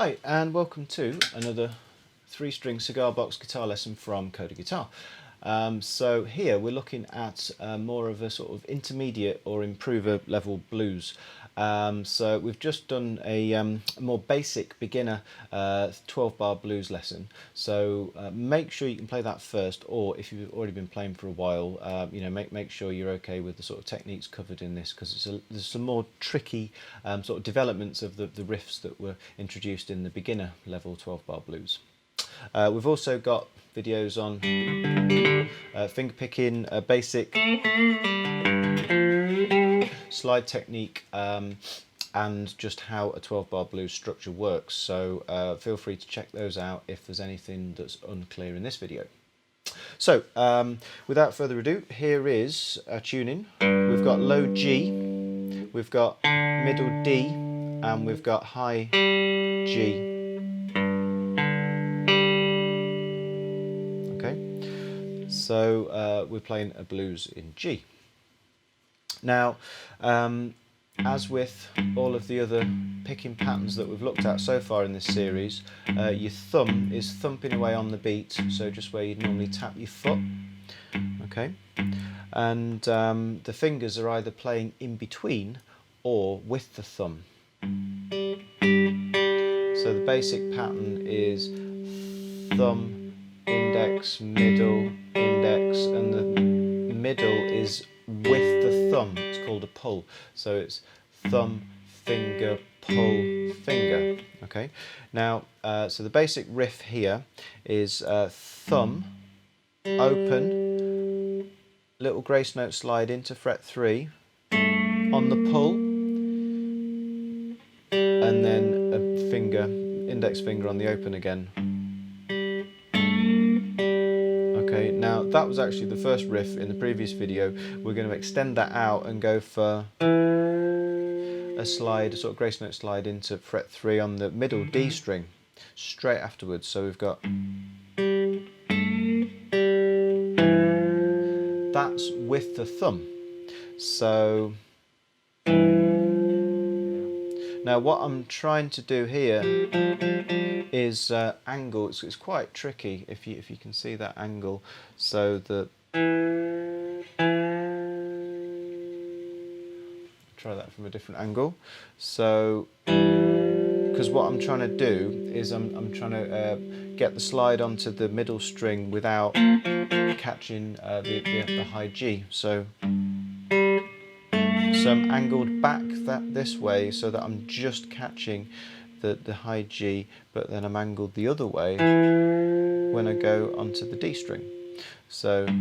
Hi, and welcome to another 3-string cigar box guitar lesson from Coda Guitar. So here we're looking at more of a sort of intermediate or improver level blues. So we've just done a more basic beginner 12-bar blues lesson. So make sure you can play that first, or if you've already been playing for a while, make sure you're okay with the sort of techniques covered in this, because there's some more tricky sort of developments of the riffs that were introduced in the beginner level 12-bar blues. We've also got videos on finger picking, basic slide technique, and just how a 12-bar blues structure works. So feel free to check those out if there's anything that's unclear in this video. So without further ado, here is a tuning. We've got low G, we've got middle D, and we've got high G. So we're playing a blues in G. Now, as with all of the other picking patterns that we've looked at so far in this series, your thumb is thumping away on the beat, so just where you'd normally tap your foot, okay? And the fingers are either playing in between or with the thumb. So the basic pattern is thumb, index, middle, index, and the middle is with the thumb. It's called a pull. So it's thumb, finger, pull, finger. Okay. Now, so the basic riff here is thumb, open, little grace note slide into fret 3 on the pull, and then a finger, index finger on the open again. Okay, now that was actually the first riff in the previous video. We're going to extend that out and go for a slide, a sort of grace note slide into fret 3 on the middle D string straight afterwards. So we've got, that's with the thumb. So now what I'm trying to do here is angle. It's quite tricky if you can see that angle. So the, try that from a different angle. So because what I'm trying to do is I'm trying to get the slide onto the middle string without catching the high G. So I'm angled back this way so that I'm just catching the high G, but then I'm angled the other way when I go onto the D string. So do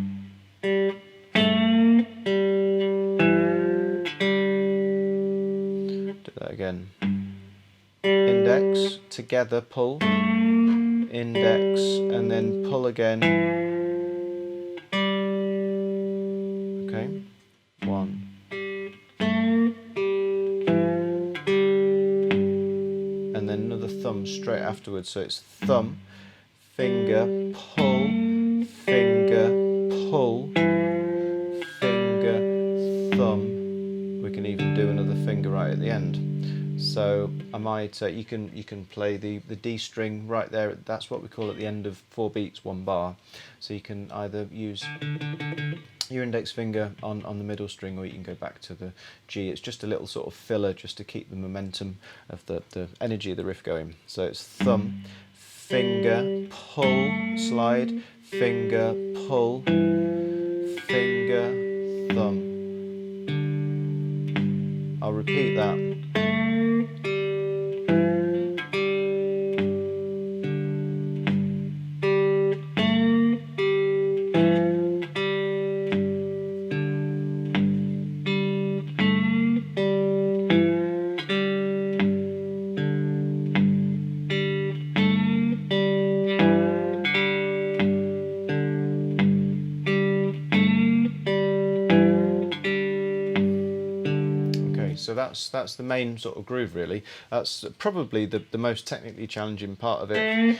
that again. Index, together, pull, index, and then pull again. Okay, 1. And then another thumb straight afterwards. So it's thumb, finger, pull, finger, pull, finger, thumb. We can even do another finger right at the end. So I might, you can play the D string right there. That's what we call at the end of 4 beats, 1 bar. So you can either use your index finger on the middle string, or you can go back to the G. It's just a little sort of filler just to keep the momentum of the energy of the riff going. So it's thumb, finger, pull, slide, finger, pull, finger, thumb. I'll repeat that. So that's the main sort of groove, really. That's probably the most technically challenging part of it.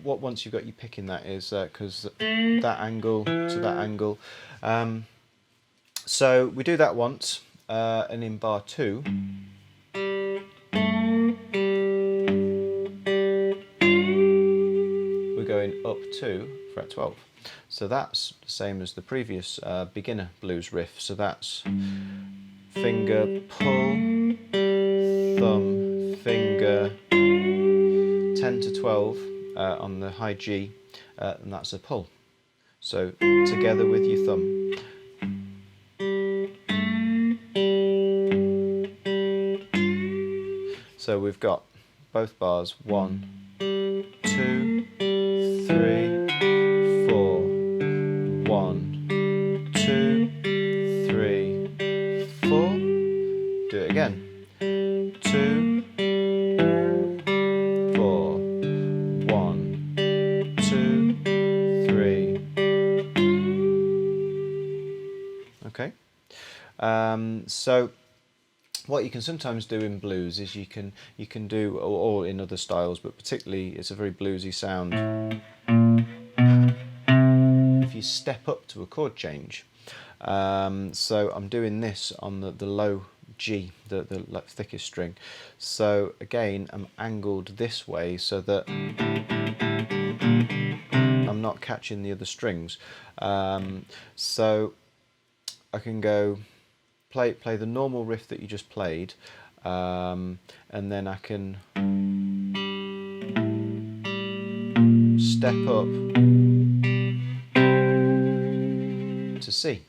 Once you've got your picking, that is, because that angle to that angle. So we do that once, and in bar 2, going up to fret 12. So that's the same as the previous beginner blues riff. So that's finger, pull, thumb, finger, 10 to 12 on the high G, and that's a pull. So together with your thumb. So we've got both bars, 1, 2, 3, 4, 1, 2, 3, 4. Do it again. 2, 4, 1, 2, 3. Okay. So what you can sometimes do in blues is you can do, or in other styles, but particularly it's a very bluesy sound, if you step up to a chord change. So I'm doing this on the low G, the thickest string. So again, I'm angled this way so that I'm not catching the other strings. So I can go play the normal riff that you just played, and then I can step up to C,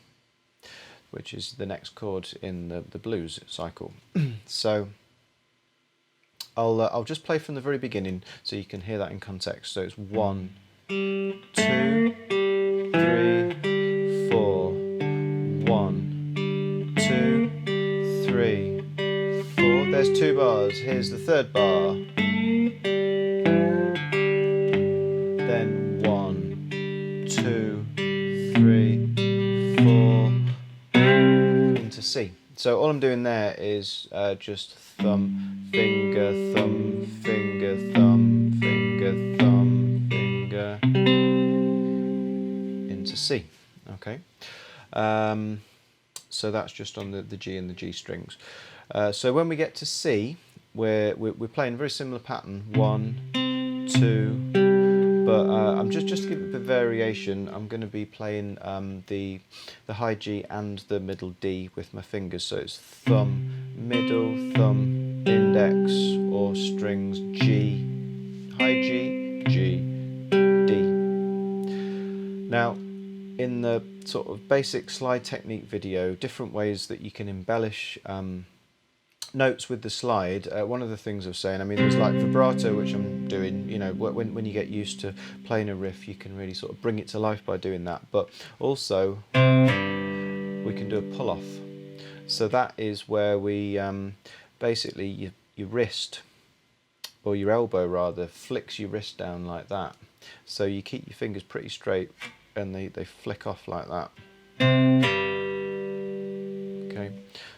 which is the next chord in the blues cycle. So I'll just play from the very beginning so you can hear that in context. So it's 1, 2, 3, 4, 1, 2, 3, 4. There's 2 bars. Here's the third bar. Then 1, 2, 3, 4 into C. So all I'm doing there is just thumb, finger, thumb, finger, thumb, finger, thumb, finger into C. Okay. So that's just on the G and the G strings. So when we get to C, we're playing a very similar pattern, 1, 2, but I'm just to give it a bit of variation, I'm going to be playing the high G and the middle D with my fingers. So it's thumb, middle, thumb, index, or strings G, high G, G, D. Now, in the sort of basic slide technique video, different ways that you can embellish notes with the slide. One of the things I was saying, I mean, there's like vibrato, which I'm doing, you know, when you get used to playing a riff, you can really sort of bring it to life by doing that. But also, we can do a pull-off. So that is where we, basically, your wrist, or your elbow rather, flicks your wrist down like that. So you keep your fingers pretty straight, and they flick off like that. Okay,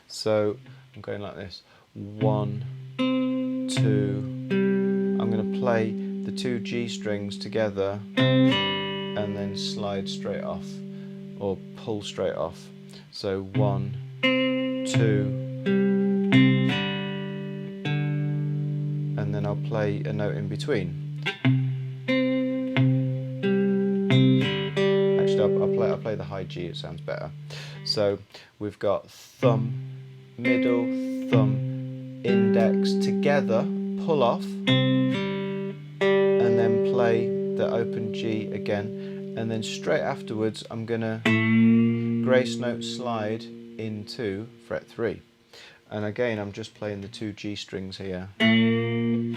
so I'm going like this. 1, 2. I'm going to play the 2 G strings together and then slide straight off, or pull straight off. So 1, 2, and then I'll play a note in between. I'll play the high G, it sounds better. So we've got thumb, middle, thumb, index together, pull off, and then play the open G again, and then straight afterwards I'm gonna grace note slide into fret 3. And again I'm just playing the 2 G strings here, and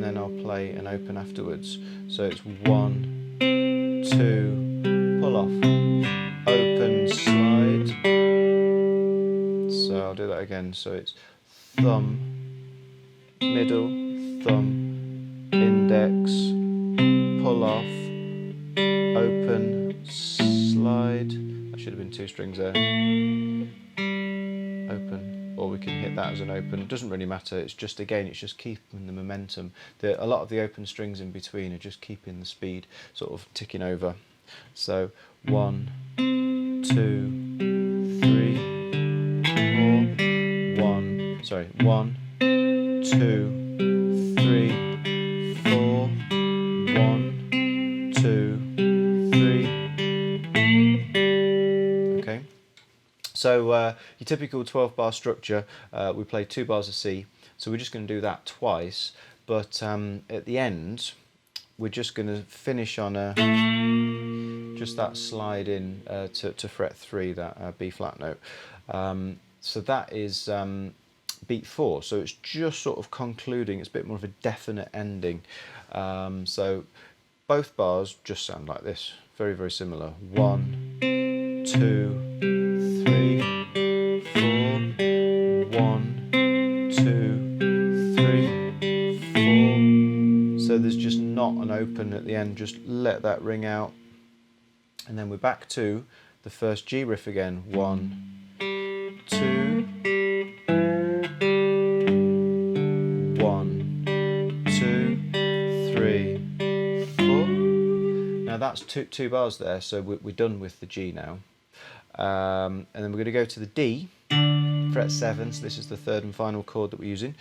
then I'll play an open afterwards. So it's 1, 2, pull off, open, slide. So I'll do that again. So it's thumb, middle, thumb, index, pull off, open, slide. That should have been 2 strings there. Open, or we can hit that as an open. It doesn't really matter. It's just, again, it's just keeping the momentum. A lot of the open strings in between are just keeping the speed sort of ticking over. So 1, 2, 3, 4, 1, 2, 3, 4, 1, So your typical 12-bar structure, we play 2 bars of C, so we're just going to do that twice, but at the end we're just going to finish on just that slide in to fret 3, that B flat note. So that is beat 4, so it's just sort of concluding, it's a bit more of a definite ending. So both bars just sound like this, very, very similar. 1, 2, 3, 4, 1, 2, 3, 4. So there's just not an open at the end, just let that ring out. And then we're back to the first G riff again. 1, 2, 1, 2, 3, 4. Now that's two bars there, so we're done with the G now. And then we're going to go to the D, fret 7, so this is the third and final chord that we're using.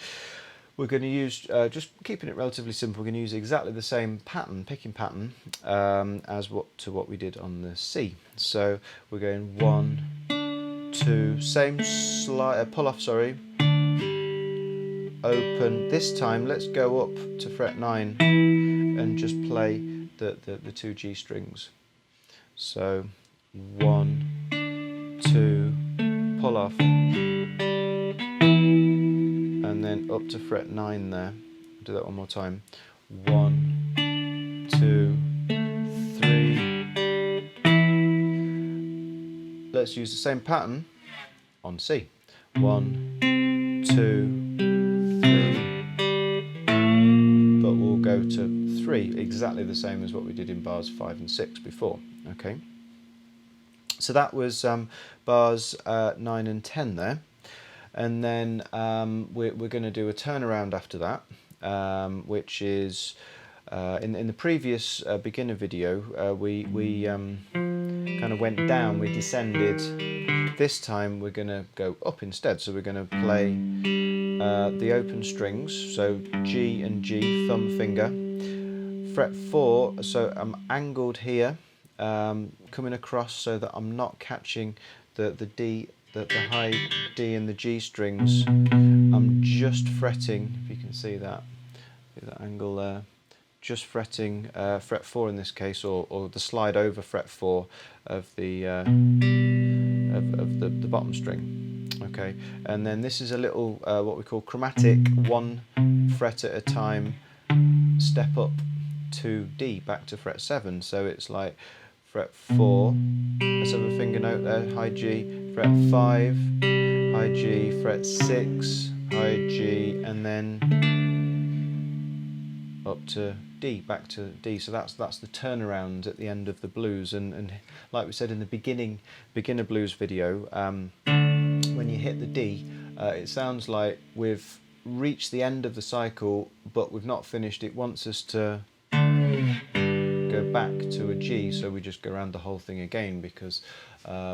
We're going to use, just keeping it relatively simple, we're going to use exactly the same pattern, picking pattern, as what we did on the C. So we're going 1, 2, same slide, pull off, sorry, open. This time let's go up to fret 9 and just play the 2 G strings. So 1, 2, pull off, and then up to fret 9 there. I'll do that one more time. 1, 2, 3. Let's use the same pattern on C. 1, 2, 3. But we'll go to 3, exactly the same as what we did in bars 5 and 6 before. Okay. So that was bars 9 and 10 there. And then we're going to do a turnaround after that, which is in the previous beginner video we kind of went down, we descended. This time we're going to go up instead, so we're going to play the open strings, so G and G, thumb, finger, fret 4, so I'm angled here, coming across so that I'm not catching the D, the high D and the G strings. I'm just fretting, if you can see that angle there, just fretting fret 4 in this case, or the slide over fret 4 of the bottom string. Okay, and then this is a little what we call chromatic, 1 fret at a time, step up to D, back to fret 7. So it's like fret 4, let's have a finger note there, high G, fret 5, high G, fret 6, high G, and then up to D, back to D. So that's the turnaround at the end of the blues. And like we said in the beginner blues video, when you hit the D, it sounds like we've reached the end of the cycle, but we've not finished. It wants us to go back to a G, so we just go around the whole thing again, because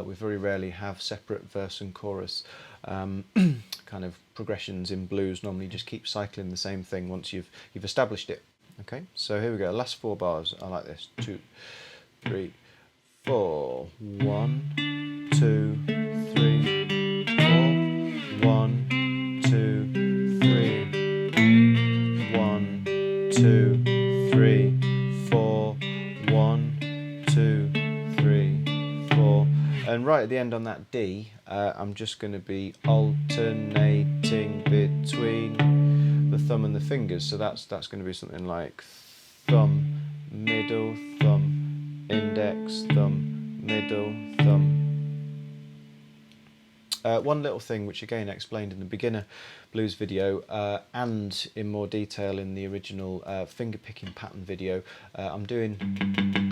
we very rarely have separate verse and chorus kind of progressions in blues. Normally you just keep cycling the same thing once you've established it. Okay, so here we go, last 4 bars are like this: 2, 3, 4, 1, 2, 3, 4, 1, 2, 3, 1, 2, 3, 4, 1, 2, 3, 4, and right at the end on that D, I'm just going to be alternating between the thumb and the fingers. So that's going to be something like thumb, middle, thumb, index, thumb, middle, thumb. One little thing which again I explained in the beginner blues video and in more detail in the original finger picking pattern video, I'm doing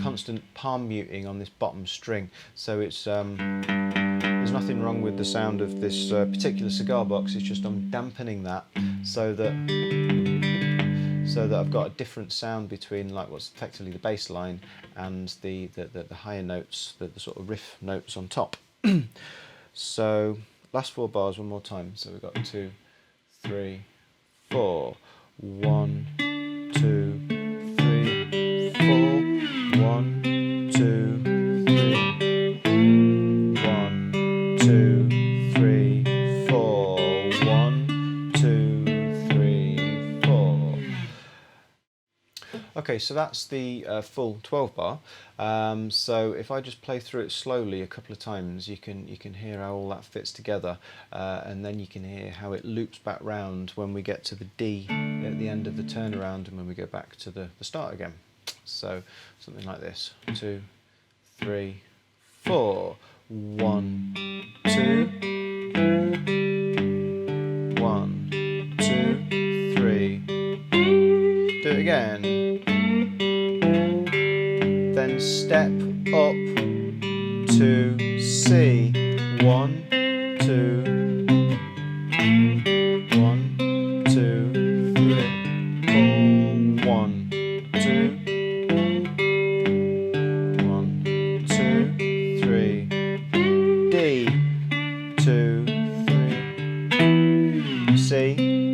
constant palm muting on this bottom string, so it's there's nothing wrong with the sound of this particular cigar box. It's just I'm dampening that so that I've got a different sound between like what's effectively the bass line and the higher notes, the sort of riff notes on top. So last 4 bars one more time. So we've got 2, 3, 4, 1, 2, 3, 4, 1, 2, 3, 1, 2, Okay, so that's the full 12 bar. So if I just play through it slowly a couple of times, you can hear how all that fits together, and then you can hear how it loops back round when we get to the D at the end of the turnaround, and when we go back to the start again. So something like this: 2, 3, 4. 1, 2. 1, 2, 3. Do it again. Then step up to C. 1, 2. 1, 2, 3, 4. 1, 2. 1, 2, 3. D. 2, 3. C.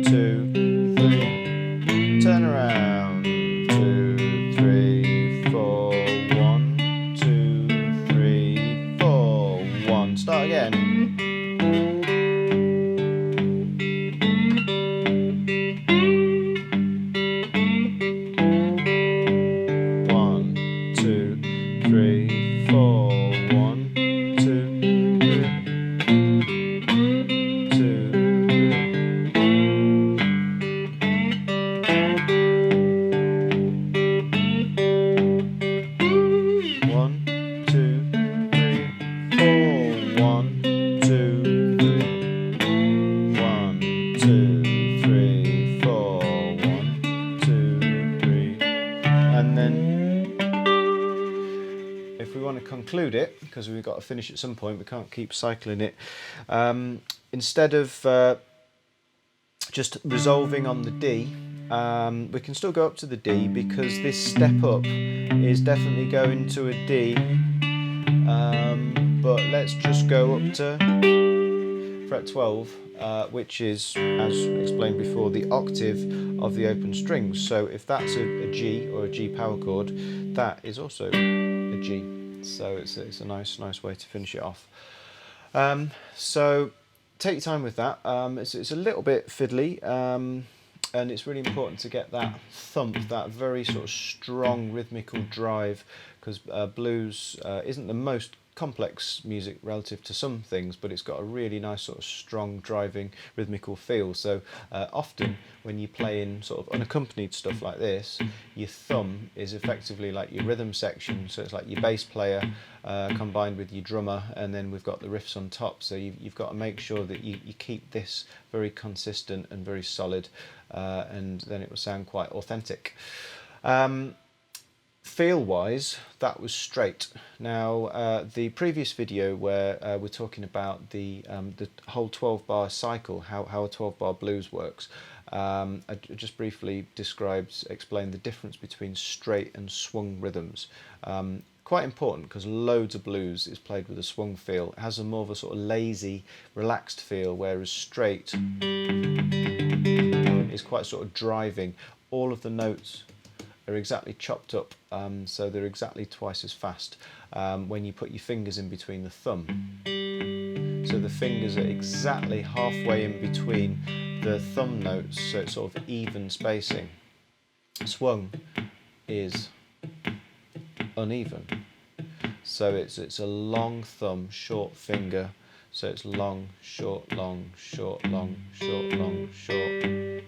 2, 3. Turn around. 2, 3, 4. 1, 2, 3, 4. 1. Start again. Conclude it, because we've got to finish at some point, we can't keep cycling it. Instead of just resolving on the D, we can still go up to the D, because this step up is definitely going to a D, but let's just go up to fret 12, which is, as explained before, the octave of the open strings. So if that's a G or a G power chord, that is also a G. So it's a nice way to finish it off. So take your time with that. It's a little bit fiddly, and it's really important to get that thump, that very sort of strong rhythmical drive, because blues isn't the most complex music relative to some things, but it's got a really nice sort of strong driving rhythmical feel. So often when you play in sort of unaccompanied stuff like this, your thumb is effectively like your rhythm section, so it's like your bass player combined with your drummer, and then we've got the riffs on top. So you've got to make sure that you keep this very consistent and very solid, and then it will sound quite authentic. Feel-wise, that was straight. Now, the previous video where we're talking about the whole 12-bar cycle, how a 12-bar blues works, I just briefly explained the difference between straight and swung rhythms. Quite important, because loads of blues is played with a swung feel. It has a more of a sort of lazy, relaxed feel, whereas straight is quite sort of driving. All of the notes are exactly chopped up, so they're exactly twice as fast when you put your fingers in between the thumb. So the fingers are exactly halfway in between the thumb notes, so it's sort of even spacing. Swung is uneven, so it's a long thumb, short finger, so it's long, short, long, short, long, short, long, short.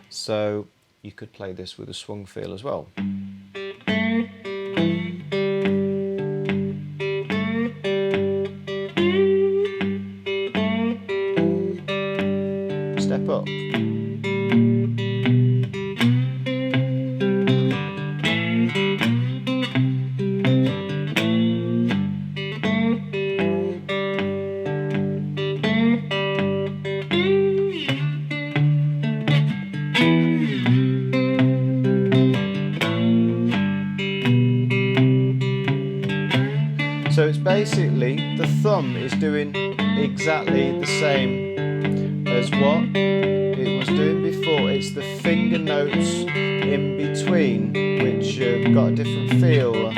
So you could play this with a swung feel as well. Step up. So it's basically, the thumb is doing exactly the same as what it was doing before. It's the finger notes in between which have got a different feel.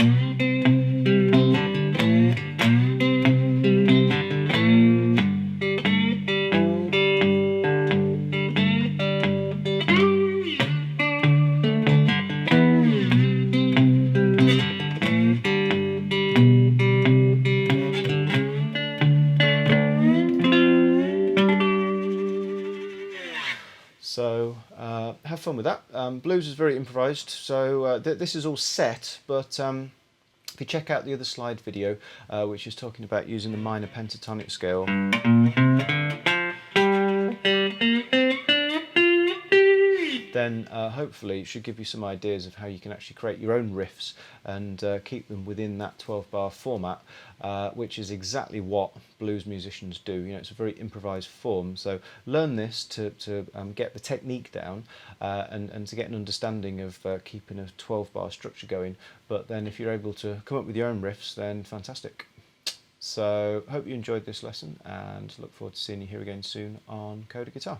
blues is very improvised, so this is all set, but if you check out the other slide video, which is talking about using the minor pentatonic scale, then hopefully it should give you some ideas of how you can actually create your own riffs and keep them within that 12-bar format, which is exactly what blues musicians do. You know, it's a very improvised form, so learn this to get the technique down and to get an understanding of keeping a 12-bar structure going. But then if you're able to come up with your own riffs, then fantastic. So hope you enjoyed this lesson and look forward to seeing you here again soon on Coda Guitar.